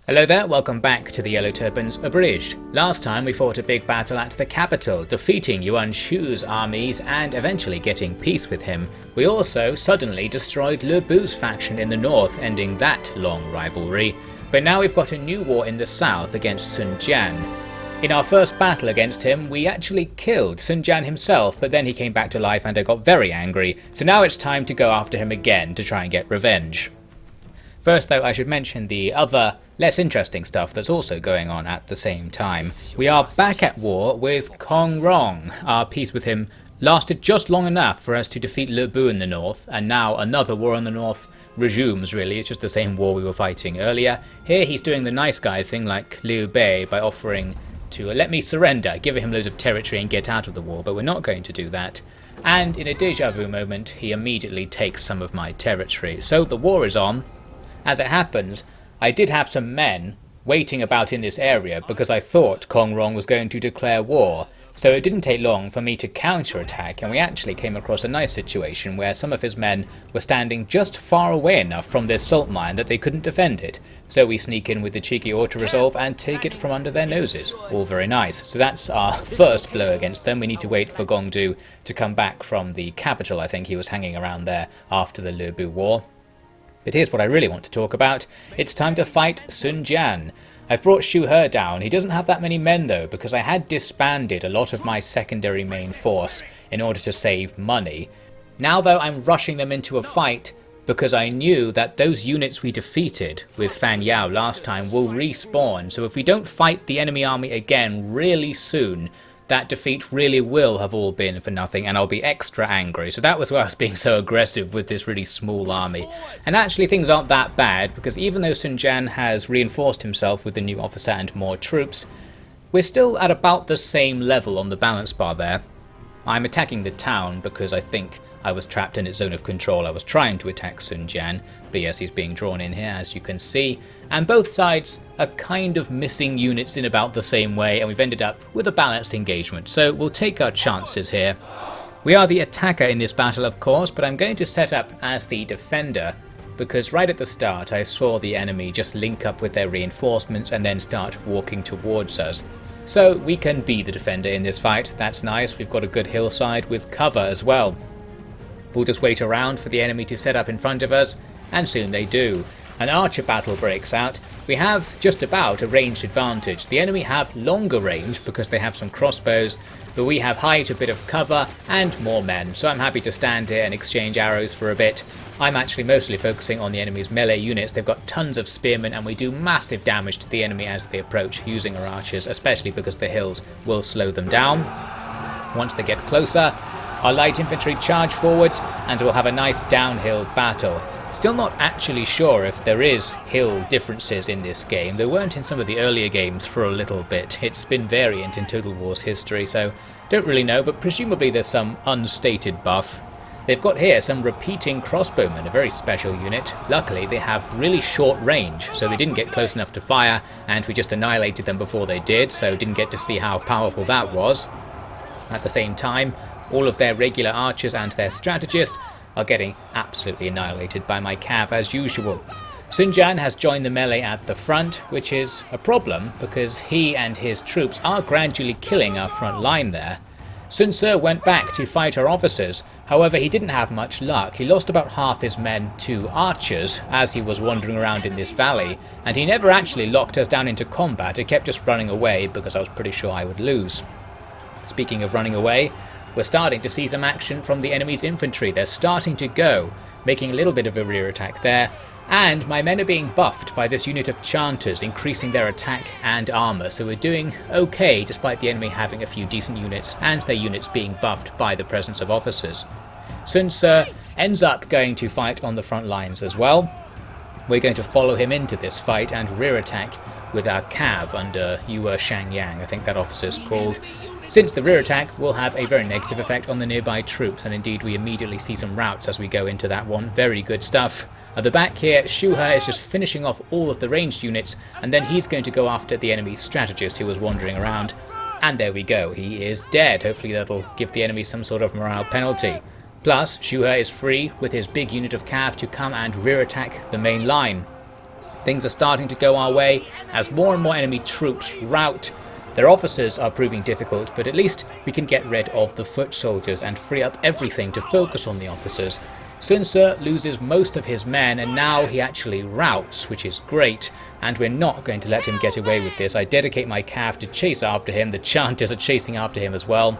Hello there, welcome back to the Yellow Turbans Abridged. Last time we fought a big battle at the capital, defeating Yuan Shu's armies and eventually getting peace with him. We also suddenly destroyed Lu Bu's faction in the north, ending that long rivalry. But now we've got a new war in the south against Sun Jian. In our first battle against him, we actually killed Sun Jian himself, but then he came back to life and I got very angry, so now it's time to go after him again to try and get revenge. First though, I should mention the other, less interesting stuff that's also going on at the same time. We are back at war with Kong Rong. Our peace with him lasted just long enough for us to defeat Lu Bu in the north, and now another war in the north resumes really. It's just the same war we were fighting earlier. Here he's doing the nice guy thing like Liu Bei by offering to let me surrender, giving him loads of territory and get out of the war, but we're not going to do that. And in a deja vu moment, he immediately takes some of my territory. So the war is on. As it happens, I did have some men waiting about in this area because I thought Kong Rong was going to declare war, so it didn't take long for me to counterattack, and we actually came across a nice situation where some of his men were standing just far away enough from this salt mine that they couldn't defend it. So we sneak in with the cheeky auto-resolve and take it from under their noses. All very nice. So that's our first blow against them. We need to wait for Gong to come back from the capital. I think he was hanging around there after the Lu Bu war. But here's what I really want to talk about. It's time to fight Sun Jian. I've brought Shu He down. He doesn't have that many men though, because I had disbanded a lot of my secondary main force in order to save money. Now though, I'm rushing them into a fight because I knew that those units we defeated with Fan Yao last time will respawn. So if we don't fight the enemy army again really soon, that defeat really will have all been for nothing, and I'll be extra angry. So that was why I was being so aggressive with this really small army. And actually things aren't that bad, because even though Sun Jian has reinforced himself with a new officer and more troops, we're still at about the same level on the balance bar there. I'm attacking the town because I think I was trapped in its zone of control. I was trying to attack Sun Jian, but yes, he's being drawn in here as you can see. And both sides are kind of missing units in about the same way, and we've ended up with a balanced engagement, so we'll take our chances here. We are the attacker in this battle of course, but I'm going to set up as the defender, because right at the start I saw the enemy just link up with their reinforcements and then start walking towards us. So we can be the defender in this fight. That's nice. We've got a good hillside with cover as well. We'll just wait around for the enemy to set up in front of us, and soon they do. An archer battle breaks out. We have just about a ranged advantage. The enemy have longer range because they have some crossbows, but we have height, a bit of cover, and more men, so I'm happy to stand here and exchange arrows for a bit. I'm actually mostly focusing on the enemy's melee units. They've got tons of spearmen, and we do massive damage to the enemy as they approach using our archers, especially because the hills will slow them down. Once they get closer, our light infantry charge forwards, and we'll have a nice downhill battle. Still not actually sure if there is hill differences in this game. There weren't in some of the earlier games for a little bit. It's been variant in Total War's history, so don't really know, but presumably there's some unstated buff. They've got here some repeating crossbowmen, a very special unit. Luckily they have really short range, so they didn't get close enough to fire, and we just annihilated them before they did, so didn't get to see how powerful that was. At the same time, all of their regular archers and their strategist are getting absolutely annihilated by my cav as usual. Sun Jian has joined the melee at the front, which is a problem because he and his troops are gradually killing our front line there. Sun Ce went back to fight our officers, however he didn't have much luck. He lost about half his men to archers as he was wandering around in this valley, and he never actually locked us down into combat. He kept just running away because I was pretty sure I would lose. Speaking of running away, we're starting to see some action from the enemy's infantry. They're starting to go, making a little bit of a rear attack there, and my men are being buffed by this unit of chanters, increasing their attack and armour, so we're doing okay despite the enemy having a few decent units and their units being buffed by the presence of officers. Sun Ce ends up going to fight on the front lines as well. We're going to follow him into this fight and rear attack with our cav under Yue Shangyang, I think that officer's called. Since the rear attack will have a very negative effect on the nearby troops, and indeed we immediately see some routes as we go into that one. Very good stuff. At the back here, Shu He is just finishing off all of the ranged units, and then he's going to go after the enemy's strategist who was wandering around. And there we go, he is dead. Hopefully that'll give the enemy some sort of morale penalty. Plus, Shu He is free with his big unit of cav to come and rear attack the main line. Things are starting to go our way as more and more enemy troops rout. Their officers are proving difficult, but at least we can get rid of the foot soldiers and free up everything to focus on the officers. Sun Ce loses most of his men and now he actually routs, which is great, and we're not going to let him get away with this. I dedicate my cav to chase after him. The Chanters are chasing after him as well.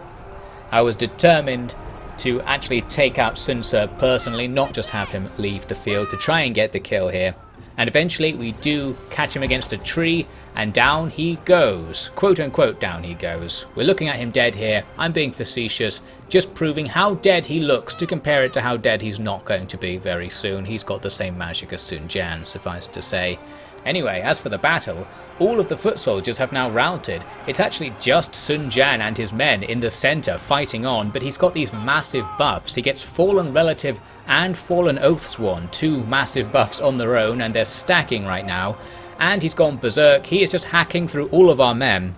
I was determined to actually take out Sun Ce personally, not just have him leave the field, to try and get the kill here. And eventually we do catch him against a tree, and down he goes. Quote unquote down he goes. We're looking at him dead here. I'm being facetious, just proving how dead he looks to compare it to how dead he's not going to be very soon. He's got the same magic as Sun Jian, suffice to say. Anyway, as for the battle, all of the foot soldiers have now routed. It's actually just Sun Jian and his men in the centre fighting on, but he's got these massive buffs. He gets Fallen Relative and Fallen Oathsworn, two massive buffs on their own, and they're stacking right now. And he's gone berserk. He is just hacking through all of our men.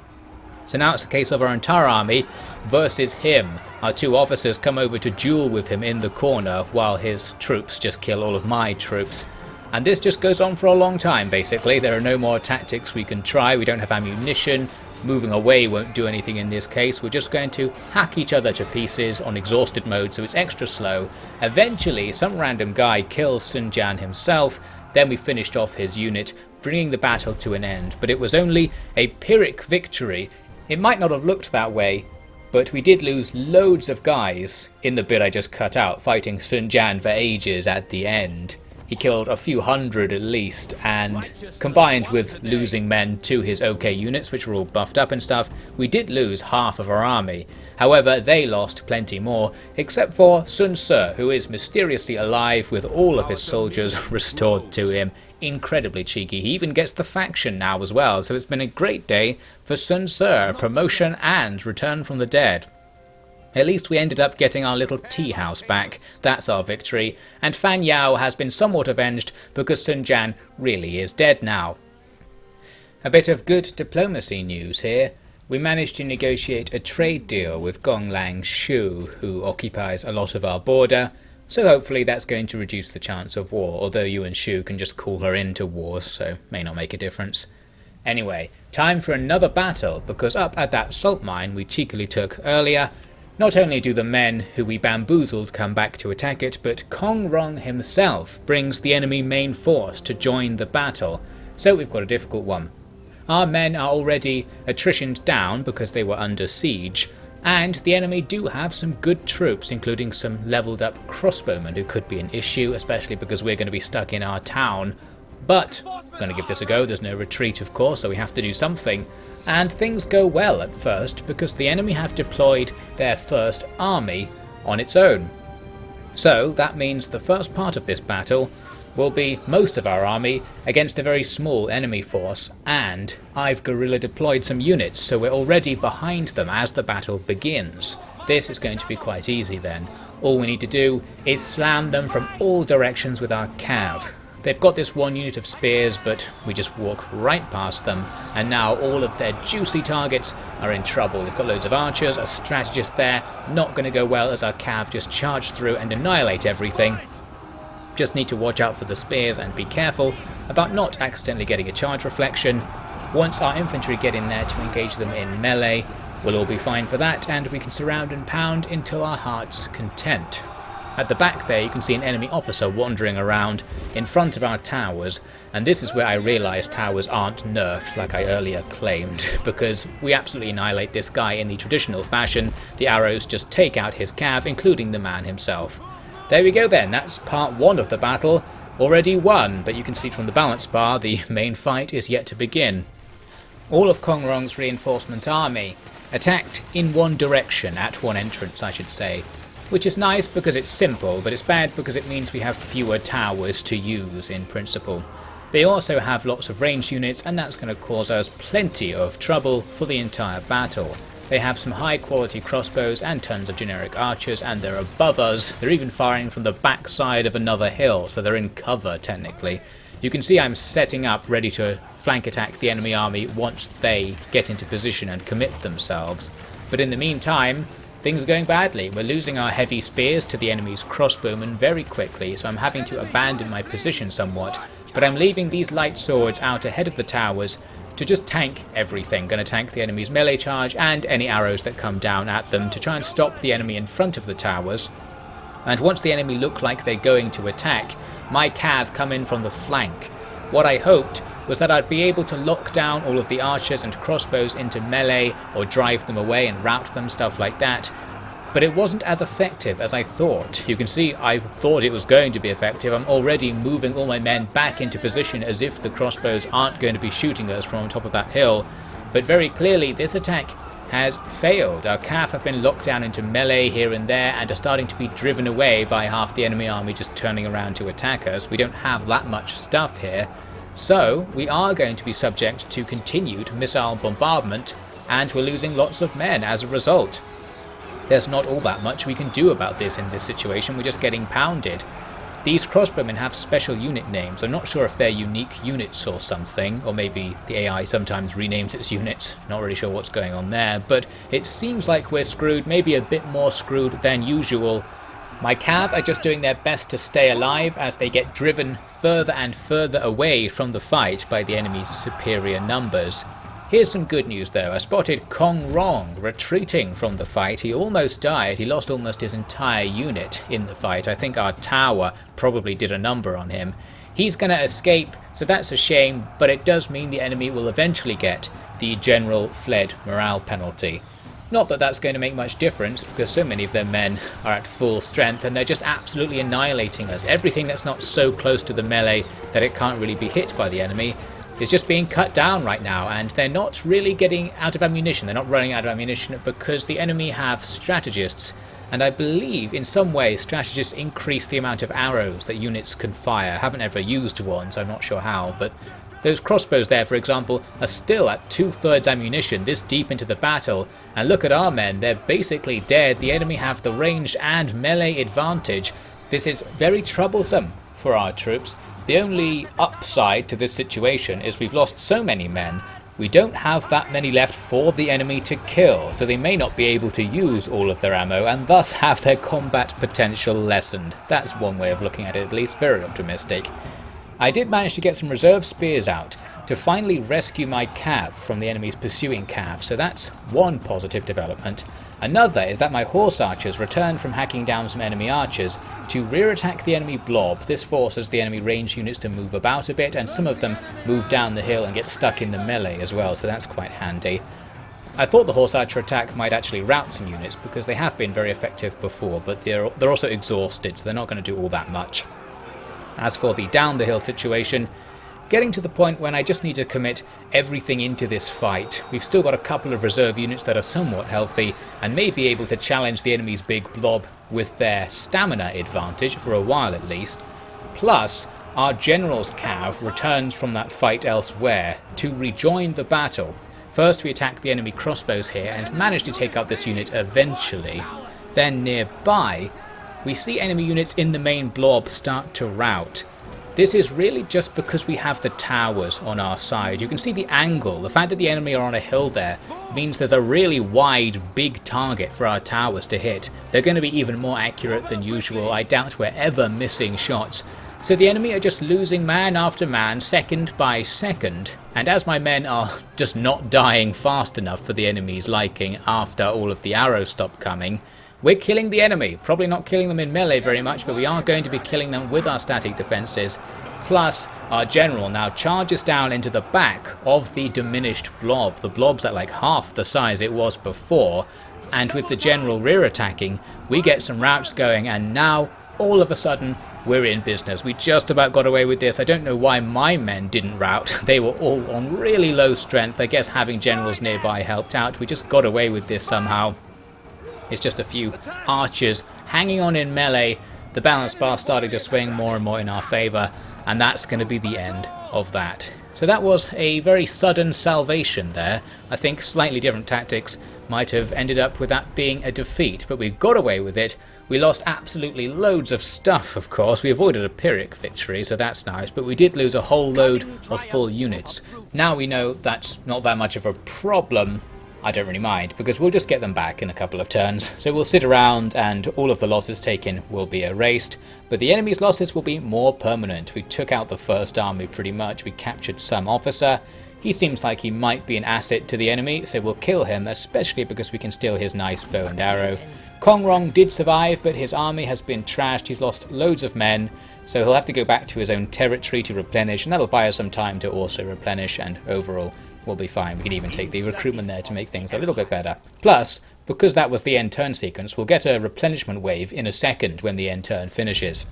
So now it's a case of our entire army versus him. Our two officers come over to duel with him in the corner while his troops just kill all of my troops. And this just goes on for a long time, basically. There are no more tactics we can try. We don't have ammunition. Moving away won't do anything in this case. We're just going to hack each other to pieces on exhausted mode, so it's extra slow. Eventually, some random guy kills Sun Jian himself. Then we finished off his unit, bringing the battle to an end. But it was only a Pyrrhic victory. It might not have looked that way, but we did lose loads of guys in the bit I just cut out, fighting Sun Jian for ages at the end. He killed a few hundred at least, and combined with losing men to his OK units, which were all buffed up and stuff, we did lose half of our army. However, they lost plenty more, except for Sun Ce, who is mysteriously alive with all of his soldiers restored to him. Incredibly cheeky. He even gets the faction now as well, so it's been a great day for Sun Ce, promotion and return from the dead. At least we ended up getting our little tea house back. That's our victory. And Fan Yao has been somewhat avenged because Sun Jian really is dead now. A bit of good diplomacy news here. We managed to negotiate a trade deal with Gong Shu, who occupies a lot of our border. So hopefully that's going to reduce the chance of war, although Yuan Shu can just call her into wars, so may not make a difference. Anyway, time for another battle, because up at that salt mine we cheekily took earlier, not only do the men who we bamboozled come back to attack it, but Kong Rong himself brings the enemy main force to join the battle, so we've got a difficult one. Our men are already attritioned down because they were under siege, and the enemy do have some good troops, including some leveled up crossbowmen who could be an issue, especially because we're going to be stuck in our town. But I'm going to give this a go. There's no retreat, of course, so we have to do something. And things go well at first because the enemy have deployed their first army on its own. So that means the first part of this battle will be most of our army against a very small enemy force, and I've guerrilla deployed some units, so we're already behind them as the battle begins. This is going to be quite easy then. All we need to do is slam them from all directions with our cav. They've got this one unit of spears, but we just walk right past them, and now all of their juicy targets are in trouble. They've got loads of archers, a strategist there, not going to go well as our cav just charge through and annihilate everything. Just need to watch out for the spears and be careful about not accidentally getting a charge reflection. Once our infantry get in there to engage them in melee, we'll all be fine for that, and we can surround and pound until our heart's content. At the back there you can see an enemy officer wandering around in front of our towers, and this is where I realised towers aren't nerfed like I earlier claimed, because we absolutely annihilate this guy in the traditional fashion. The arrows just take out his cav, including the man himself. There we go then, that's part one of the battle, already won, but you can see from the balance bar the main fight is yet to begin. All of Kong Rong's reinforcement army attacked in one direction, at one entrance I should say, which is nice because it's simple, but it's bad because it means we have fewer towers to use in principle. They also have lots of ranged units, and that's going to cause us plenty of trouble for the entire battle. They have some high quality crossbows and tons of generic archers, and they're above us. They're even firing from the backside of another hill, so they're in cover technically. You can see I'm setting up ready to flank attack the enemy army once they get into position and commit themselves. But in the meantime, things are going badly. We're losing our heavy spears to the enemy's crossbowmen very quickly, so I'm having to abandon my position somewhat but I'm leaving these light swords out ahead of the towers to just tank everything. Going to tank the enemy's melee charge and any arrows that come down at them to try and stop the enemy in front of the towers. And once the enemy look like they're going to attack, my cav come in from the flank. What I hoped was that I'd be able to lock down all of the archers and crossbows into melee or drive them away and rout them, stuff like that. But it wasn't as effective as I thought. You can see I thought it was going to be effective. I'm already moving all my men back into position as if the crossbows aren't going to be shooting us from on top of that hill. But very clearly this attack has failed. Our cav have been locked down into melee here and there and are starting to be driven away by half the enemy army just turning around to attack us. We don't have that much stuff here. So we are going to be subject to continued missile bombardment, and we're losing lots of men as a result. There's not all that much we can do about this in this situation, we're just getting pounded. These crossbowmen have special unit names. I'm not sure if they're unique units or something, or maybe the AI sometimes renames its units. Not really sure what's going on there, but it seems like we're screwed, maybe a bit more screwed than usual. My cav are just doing their best to stay alive as they get driven further and further away from the fight by the enemy's superior numbers. Here's some good news though. I spotted Kong Rong retreating from the fight. He almost died. He lost almost his entire unit in the fight. I think our tower probably did a number on him. He's going to escape, so that's a shame, but it does mean the enemy will eventually get the general fled morale penalty. Not that that's going to make much difference, because so many of their men are at full strength and they're just absolutely annihilating us. Everything that's not so close to the melee that it can't really be hit by the enemy is just being cut down right now, and they're not really getting out of ammunition. They're not running out of ammunition because the enemy have strategists, and I believe in some way strategists increase the amount of arrows that units can fire. I haven't ever used one, so I'm not sure how, but those crossbows there, for example, are still at 2/3 ammunition this deep into the battle, and look at our men, they're basically dead. The enemy have the ranged and melee advantage. This is very troublesome for our troops. The only upside to this situation is we've lost so many men, we don't have that many left for the enemy to kill, so they may not be able to use all of their ammo and thus have their combat potential lessened. That's one way of looking at it, at least. Very optimistic. I did manage to get some reserve spears out to finally rescue my cav from the enemy's pursuing cav, so that's one positive development. Another is that my horse archers returned from hacking down some enemy archers to rear attack the enemy blob. This forces the enemy range units to move about a bit, and some of them move down the hill and get stuck in the melee as well, so that's quite handy. I thought the horse archer attack might actually rout some units because they have been very effective before, but they're also exhausted, so they're not going to do all that much. As for the down the hill situation, getting to the point when I just need to commit everything into this fight. We've still got a couple of reserve units that are somewhat healthy and may be able to challenge the enemy's big blob with their stamina advantage, for a while at least. Plus, our general's cav returns from that fight elsewhere to rejoin the battle. First we attack the enemy crossbows here and manage to take out this unit eventually. Then nearby, we see enemy units in the main blob start to rout. This is really just because we have the towers on our side. You can see the angle. The fact that the enemy are on a hill there means there's a really wide, big target for our towers to hit. They're going to be even more accurate than usual. I doubt we're ever missing shots. So the enemy are just losing man after man, second by second. And as my men are just not dying fast enough for the enemy's liking after all of the arrows stop coming, we're killing the enemy. Probably not killing them in melee very much, but we are going to be killing them with our static defences. Plus, our general now charges down into the back of the diminished blob. The blob's at like half the size it was before, and with the general rear attacking, we get some routs going, and now, all of a sudden, we're in business. We just about got away with this. I don't know why my men didn't rout. They were all on really low strength. I guess having generals nearby helped out. We just got away with this somehow. It's just a few archers hanging on in melee. The balance bar starting to swing more and more in our favour, and that's going to be the end of that. So that was a very sudden salvation there. I think slightly different tactics might have ended up with that being a defeat, but we got away with it. We lost absolutely loads of stuff, of course. We avoided a Pyrrhic victory, so that's nice, but we did lose a whole load of full units. Now we know that's not that much of a problem. I don't really mind, because we'll just get them back in a couple of turns. So we'll sit around and all of the losses taken will be erased, but the enemy's losses will be more permanent. We took out the first army pretty much, we captured some officer. He seems like he might be an asset to the enemy, so we'll kill him, especially because we can steal his nice bow and arrow. Kong Rong did survive, but his army has been trashed. He's lost loads of men, so he'll have to go back to his own territory to replenish, and that'll buy us some time to also replenish, and overall we'll be fine. We can even take the recruitment there to make things a little bit better. Plus, because that was the end turn sequence, we'll get a replenishment wave in a second when the end turn finishes.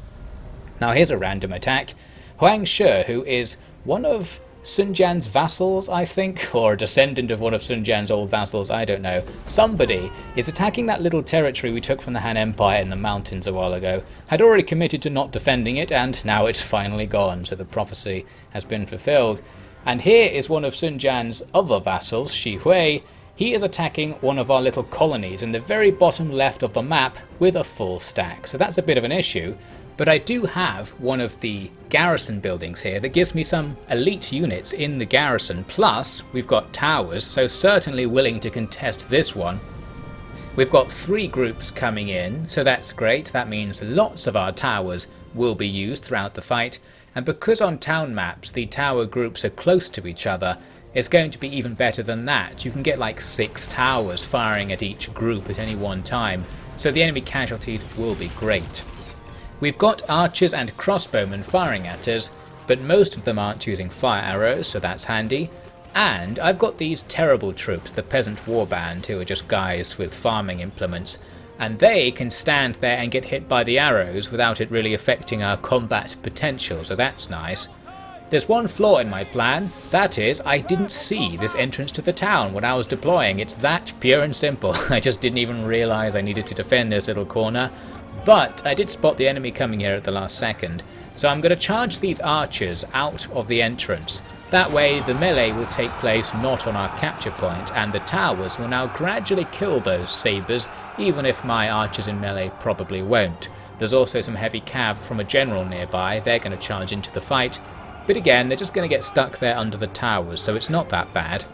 Now here's a random attack. Huang Shi, who is one of Sun Jian's vassals, I think, or a descendant of one of Sun Jian's old vassals, I don't know. Somebody is attacking that little territory we took from the Han Empire in the mountains a while ago. Had already committed to not defending it, and now it's finally gone, so the prophecy has been fulfilled. And here is one of Sun Jian's other vassals, Shi Hui. He is attacking one of our little colonies in the very bottom left of the map with a full stack, so that's a bit of an issue. But I do have one of the garrison buildings here that gives me some elite units in the garrison, plus we've got towers, so certainly willing to contest this one. We've got 3 groups coming in, so that's great. That means lots of our towers will be used throughout the fight, and because on town maps the tower groups are close to each other, it's going to be even better than that. You can get like 6 towers firing at each group at any one time, so the enemy casualties will be great. We've got archers and crossbowmen firing at us, but most of them aren't using fire arrows, so that's handy. And I've got these terrible troops, the peasant warband, who are just guys with farming implements, and they can stand there and get hit by the arrows without it really affecting our combat potential, so that's nice. There's one flaw in my plan, that is, I didn't see this entrance to the town when I was deploying. It's that pure and simple. I just didn't even realise I needed to defend this little corner. But I did spot the enemy coming here at the last second, so I'm going to charge these archers out of the entrance. That way the melee will take place not on our capture point, and the towers will now gradually kill those sabres, even if my archers in melee probably won't. There's also some heavy cav from a general nearby, they're going to charge into the fight, but again they're just going to get stuck there under the towers, so it's not that bad.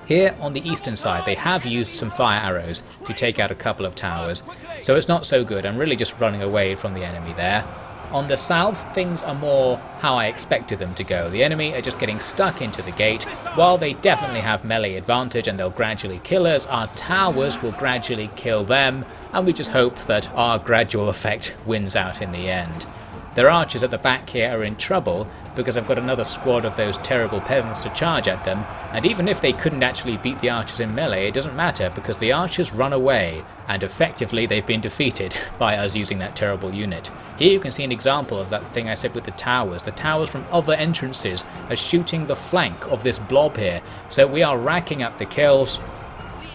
Here on the eastern side they have used some fire arrows to take out a couple of towers, so it's not so good. I'm really just running away from the enemy there. On the south, things are more how I expected them to go. The enemy are just getting stuck into the gate. While they definitely have melee advantage and they'll gradually kill us, our towers will gradually kill them, and we just hope that our gradual effect wins out in the end. Their archers at the back here are in trouble because I've got another squad of those terrible peasants to charge at them, and even if they couldn't actually beat the archers in melee, it doesn't matter because the archers run away, and effectively they've been defeated by us using that terrible unit. Here you can see an example of that thing I said with the towers. The towers from other entrances are shooting the flank of this blob here, so we are racking up the kills.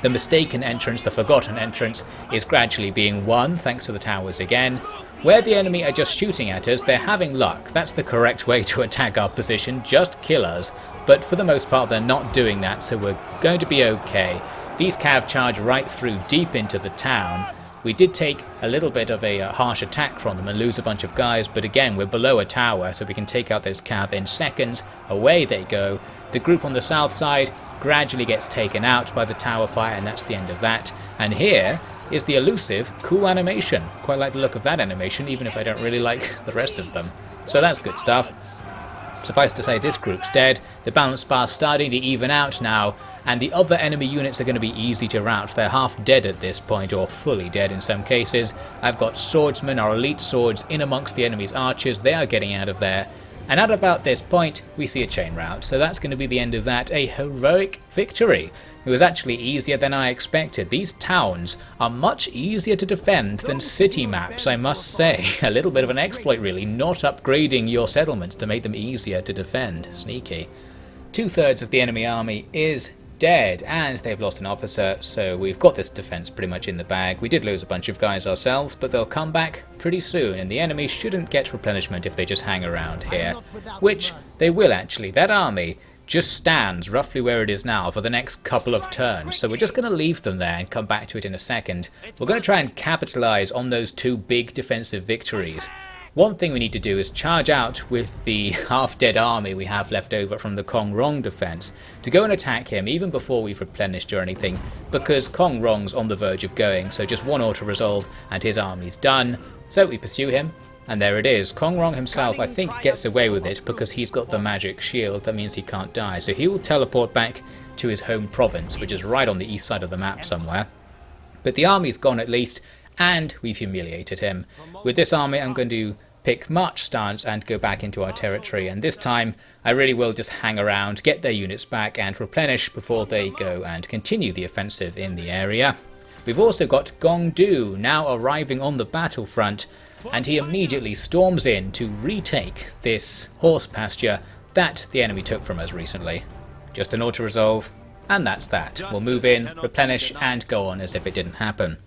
The mistaken entrance, the forgotten entrance, is gradually being won thanks to the towers again. Where the enemy are just shooting at us, they're having luck. That's the correct way to attack our position, just kill us. But for the most part they're not doing that, so we're going to be okay. These cav charge right through deep into the town. We did take a little bit of a harsh attack from them and lose a bunch of guys, but again we're below a tower, so we can take out those cav in seconds. Away they go. The group on the south side gradually gets taken out by the tower fire, and that's the end of that. And here is the elusive cool animation. Quite like the look of that animation, even if I don't really like the rest of them. So that's good stuff. Suffice to say, this group's dead. The balance bar's starting to even out now, and the other enemy units are going to be easy to rout. They're half dead at this point, or fully dead in some cases. I've got swordsmen, our elite swords, in amongst the enemy's archers. They are getting out of there. And at about this point, we see a chain rout. So that's going to be the end of that. A heroic victory. It was actually easier than I expected. These towns are much easier to defend than city maps, I must say. A little bit of an exploit really, not upgrading your settlements to make them easier to defend. Sneaky. 2/3 of the enemy army is dead, and they've lost an officer, so we've got this defense pretty much in the bag. We did lose a bunch of guys ourselves, but they'll come back pretty soon, and the enemy shouldn't get replenishment if they just hang around here. Which they will actually. That army just stands roughly where it is now for the next couple of turns, so we're just going to leave them there and come back to it in a second. We're going to try and capitalise on those 2 big defensive victories. One thing we need to do is charge out with the half-dead army we have left over from the Kong Rong defense to go and attack him even before we've replenished or anything, because Kong Rong's on the verge of going, so just one auto-resolve and his army's done. So we pursue him, and there it is. Kong Rong himself, I think, gets away with it because he's got the magic shield. That means he can't die, so he will teleport back to his home province, which is right on the east side of the map somewhere. But the army's gone at least, and we've humiliated him. With this army I'm going to pick march stance and go back into our territory, and this time I really will just hang around, get their units back and replenish before they go and continue the offensive in the area. We've also got Gong now arriving on the battlefront, and he immediately storms in to retake this horse pasture that the enemy took from us recently. Just an auto-resolve, and that's that. We'll move in, replenish and go on as if it didn't happen.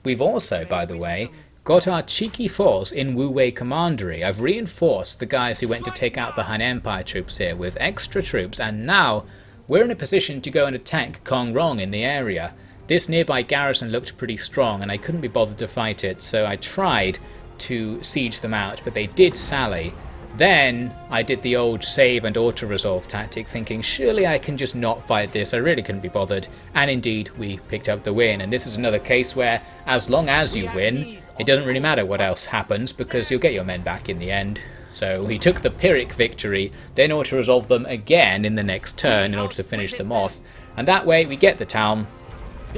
We've also, by the way, got our cheeky force in Wu Wei Commandery. I've reinforced the guys who went to take out the Han Empire troops here with extra troops, and now we're in a position to go and attack Kong Rong in the area. This nearby garrison looked pretty strong and I couldn't be bothered to fight it, so I tried to siege them out, but they did sally. Then I did the old save and auto-resolve tactic, thinking surely I can just not fight this, I really couldn't be bothered, and indeed we picked up the win. And this is another case where as long as you win, it doesn't really matter what else happens because you'll get your men back in the end. So we took the Pyrrhic victory, then auto-resolved them again in the next turn in order to finish them off, and that way we get the town,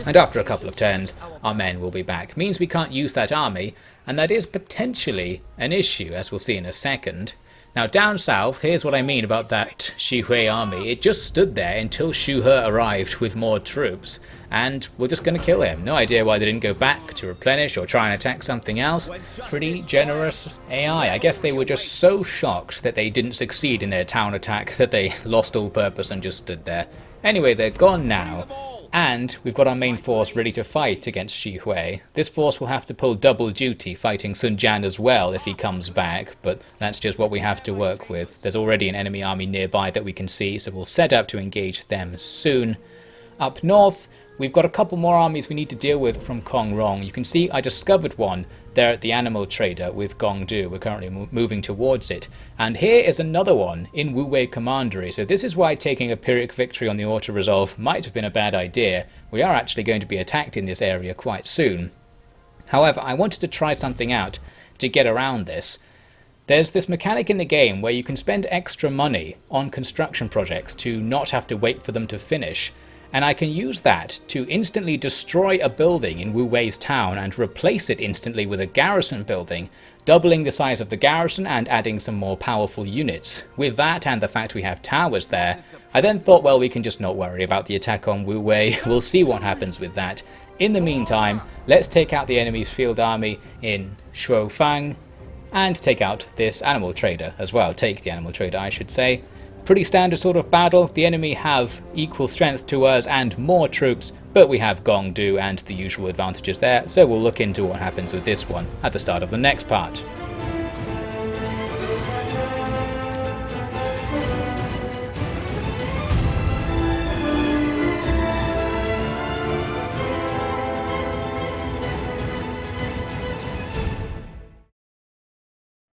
and after a couple of turns our men will be back. Means we can't use that army, and that is potentially an issue, as we'll see in a second. Now down south, here's what I mean about that Xu Hui army. It just stood there until Xu He arrived with more troops, and we're just going to kill him. No idea why they didn't go back to replenish or try and attack something else. Pretty generous AI. I guess they were just so shocked that they didn't succeed in their town attack that they lost all purpose and just stood there. Anyway, they're gone now. And we've got our main force ready to fight against Xu Hui. This force will have to pull double duty fighting Sun Jian as well if he comes back, but that's just what we have to work with. There's already an enemy army nearby that we can see, so we'll set up to engage them soon. Up north, we've got a couple more armies we need to deal with from Kong Rong. You can see I discovered one there at the animal trader with Gong. We're currently moving towards it. And here is another one in Wu Wei Commandery. So this is why taking a Pyrrhic victory on the auto-resolve might have been a bad idea. We are actually going to be attacked in this area quite soon. However, I wanted to try something out to get around this. There's this mechanic in the game where you can spend extra money on construction projects to not have to wait for them to finish. And I can use that to instantly destroy a building in Wu Wei's town and replace it instantly with a garrison building, doubling the size of the garrison and adding some more powerful units. With that and the fact we have towers there, I then thought, well, we can just not worry about the attack on Wu Wei. We'll see what happens with that. In the meantime, let's take out the enemy's field army in Shuofang and take out this animal trader as well. Take the animal trader, I should say. Pretty standard sort of battle. The enemy have equal strength to us and more troops, but we have Gong and the usual advantages there, so we'll look into what happens with this one at the start of the next part.